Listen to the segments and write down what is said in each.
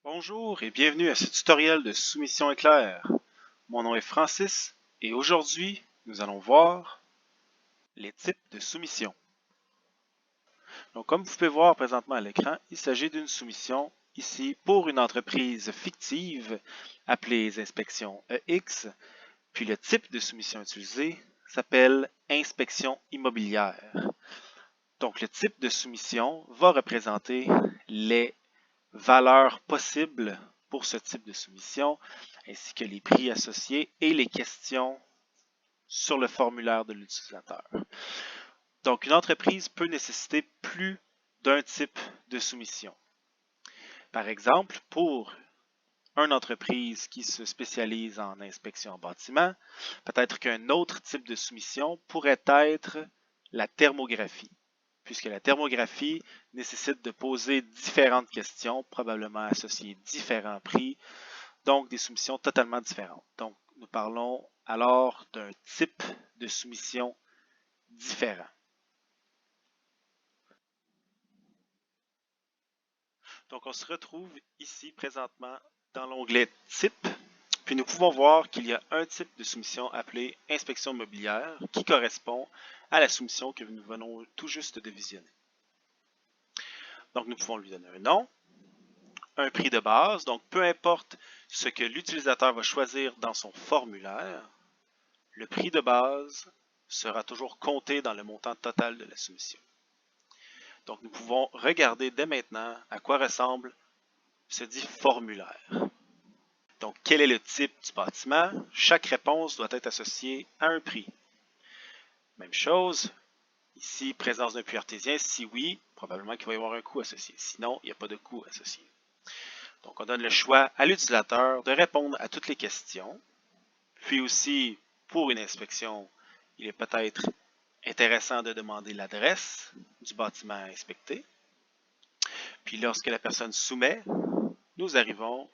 Bonjour et bienvenue à ce tutoriel de soumission éclair. Mon nom est Francis et aujourd'hui, nous allons voir les types de soumission. Donc, comme vous pouvez voir présentement à l'écran, il s'agit d'une soumission ici pour une entreprise fictive appelée Inspection EX. Puis le type de soumission utilisé s'appelle inspection immobilière. Donc, le type de soumission va représenter les valeurs possibles pour ce type de soumission, ainsi que les prix associés et les questions sur le formulaire de l'utilisateur. Donc, une entreprise peut nécessiter plus d'un type de soumission. Par exemple, pour une entreprise qui se spécialise en inspection en bâtiment, peut-être qu'un autre type de soumission pourrait être la thermographie, puisque la thermographie nécessite de poser différentes questions, probablement associer différents prix, donc des soumissions totalement différentes. Donc, nous parlons alors d'un type de soumission différent. Donc, on se retrouve ici présentement dans l'onglet Type, puis nous pouvons voir qu'il y a un type de soumission appelé inspection immobilière qui correspond à la soumission que nous venons tout juste de visionner. Donc, nous pouvons lui donner un nom, un prix de base, donc peu importe ce que l'utilisateur va choisir dans son formulaire, le prix de base sera toujours compté dans le montant total de la soumission. Donc, nous pouvons regarder dès maintenant à quoi ressemble ce dit formulaire. Donc, quel est le type du bâtiment? Chaque réponse doit être associée à un prix. Même chose, ici, présence d'un puits artésien, si oui, probablement qu'il va y avoir un coût associé. Sinon, il n'y a pas de coût associé. Donc, on donne le choix à l'utilisateur de répondre à toutes les questions. Puis aussi, pour une inspection, il est peut-être intéressant de demander l'adresse du bâtiment à inspecter. Puis lorsque la personne soumet, nous arrivons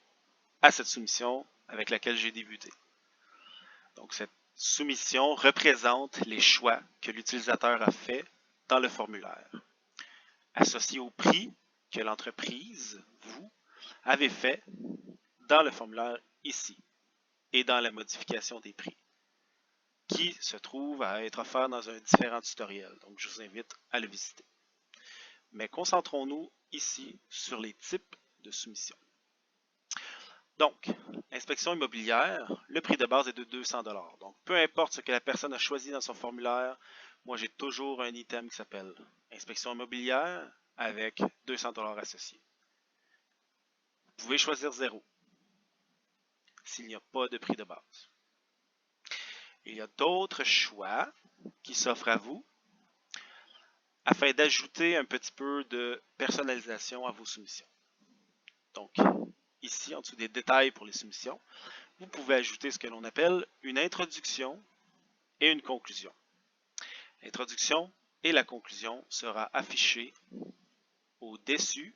à cette soumission avec laquelle j'ai débuté. Donc, cette soumission représente les choix que l'utilisateur a fait dans le formulaire, associé au prix que l'entreprise, vous, avez fait dans le formulaire ici et dans la modification des prix, qui se trouve à être offert dans un différent tutoriel. Donc, je vous invite à le visiter. Mais concentrons-nous ici sur les types de soumission. Donc, inspection immobilière, le prix de base est de 200 $. Donc, peu importe ce que la personne a choisi dans son formulaire, moi j'ai toujours un item qui s'appelle inspection immobilière avec 200 $ associés. Vous pouvez choisir 0 s'il n'y a pas de prix de base. Il y a d'autres choix qui s'offrent à vous afin d'ajouter un petit peu de personnalisation à vos soumissions. Donc, ici, en dessous des détails pour les soumissions, vous pouvez ajouter ce que l'on appelle une introduction et une conclusion. L'introduction et la conclusion sera affichée au-dessus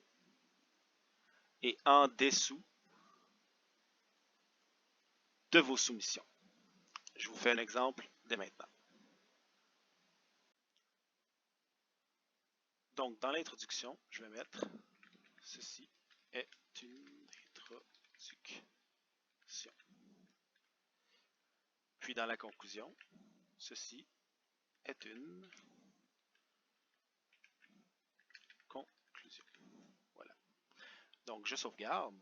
et en dessous de vos soumissions. Je vous fais un exemple dès maintenant. Donc, dans l'introduction, je vais mettre ceci est une introduction. Puis dans la conclusion, ceci est une conclusion. Voilà. Donc, je sauvegarde.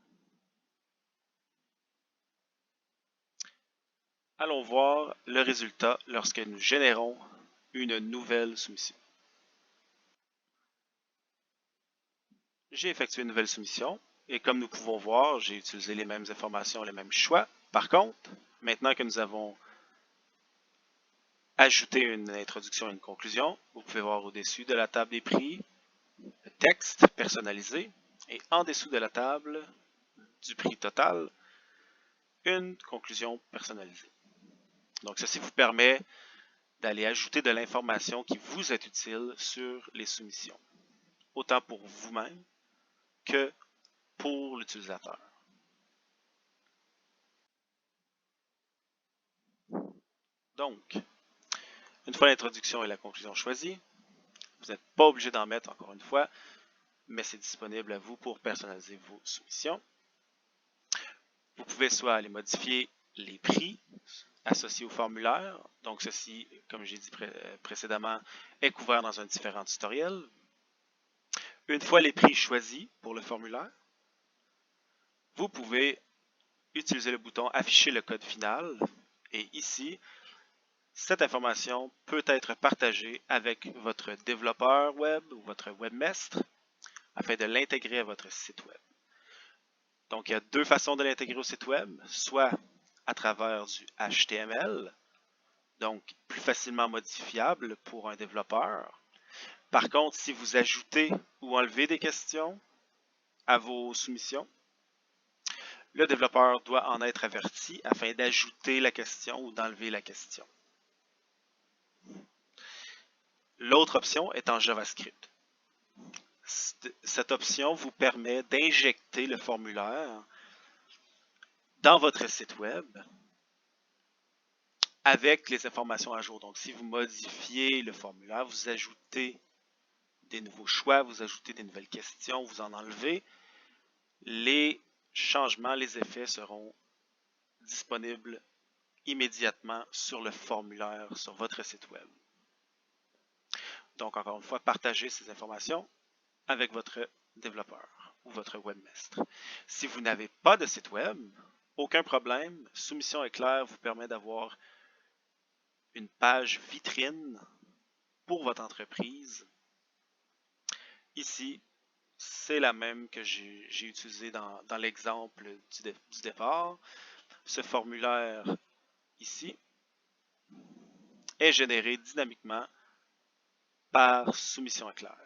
Allons voir le résultat lorsque nous générons une nouvelle soumission. J'ai effectué une nouvelle soumission et comme nous pouvons voir, j'ai utilisé les mêmes informations, les mêmes choix. Par contre, maintenant que nous avons ajouté une introduction et une conclusion, vous pouvez voir au-dessus de la table des prix le texte personnalisé et en dessous de la table du prix total, une conclusion personnalisée. Donc, ceci vous permet d'aller ajouter de l'information qui vous est utile sur les soumissions, autant pour vous-même que pour l'utilisateur. Donc, une fois l'introduction et la conclusion choisies, vous n'êtes pas obligé d'en mettre encore une fois, mais c'est disponible à vous pour personnaliser vos soumissions. Vous pouvez soit aller modifier les prix associés au formulaire. Donc ceci, comme j'ai dit précédemment, est couvert dans un différent tutoriel. Une fois les prix choisis pour le formulaire, vous pouvez utiliser le bouton afficher le code final et ici, cette information peut être partagée avec votre développeur web ou votre webmestre afin de l'intégrer à votre site web. Donc, il y a deux façons de l'intégrer au site web, soit à travers du HTML, donc plus facilement modifiable pour un développeur. Par contre, si vous ajoutez ou enlevez des questions à vos soumissions, le développeur doit en être averti afin d'ajouter la question ou d'enlever la question. L'autre option est en JavaScript. Cette option vous permet d'injecter le formulaire dans votre site web avec les informations à jour. Donc, si vous modifiez le formulaire, vous ajoutez des nouveaux choix, vous ajoutez des nouvelles questions, vous en enlevez, les changements, les effets seront disponibles immédiatement sur le formulaire sur votre site web. Donc, encore une fois, partagez ces informations avec votre développeur ou votre webmestre. Si vous n'avez pas de site web, aucun problème. Soumission Éclair vous permet d'avoir une page vitrine pour votre entreprise. Ici, c'est la même que j'ai utilisée dans l'exemple du départ. Ce formulaire ici est généré dynamiquement par Soumission Éclair.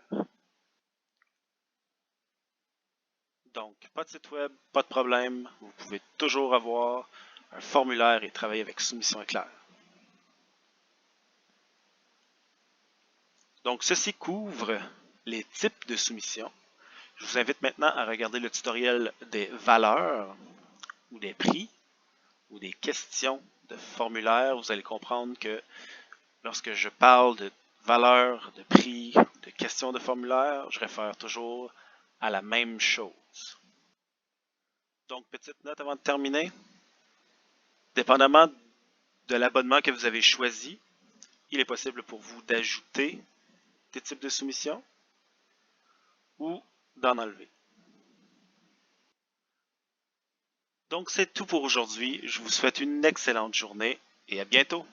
Donc, pas de site web, pas de problème. Vous pouvez toujours avoir un formulaire et travailler avec Soumission Éclair. Donc, ceci couvre les types de soumission. Je vous invite maintenant à regarder le tutoriel des valeurs ou des prix ou des questions de formulaire. Vous allez comprendre que lorsque je parle de valeurs, de prix, de questions de formulaire, je réfère toujours à la même chose. Donc, petite note avant de terminer. Dépendamment de l'abonnement que vous avez choisi, il est possible pour vous d'ajouter des types de soumissions ou d'en enlever. Donc, c'est tout pour aujourd'hui. Je vous souhaite une excellente journée et à bientôt.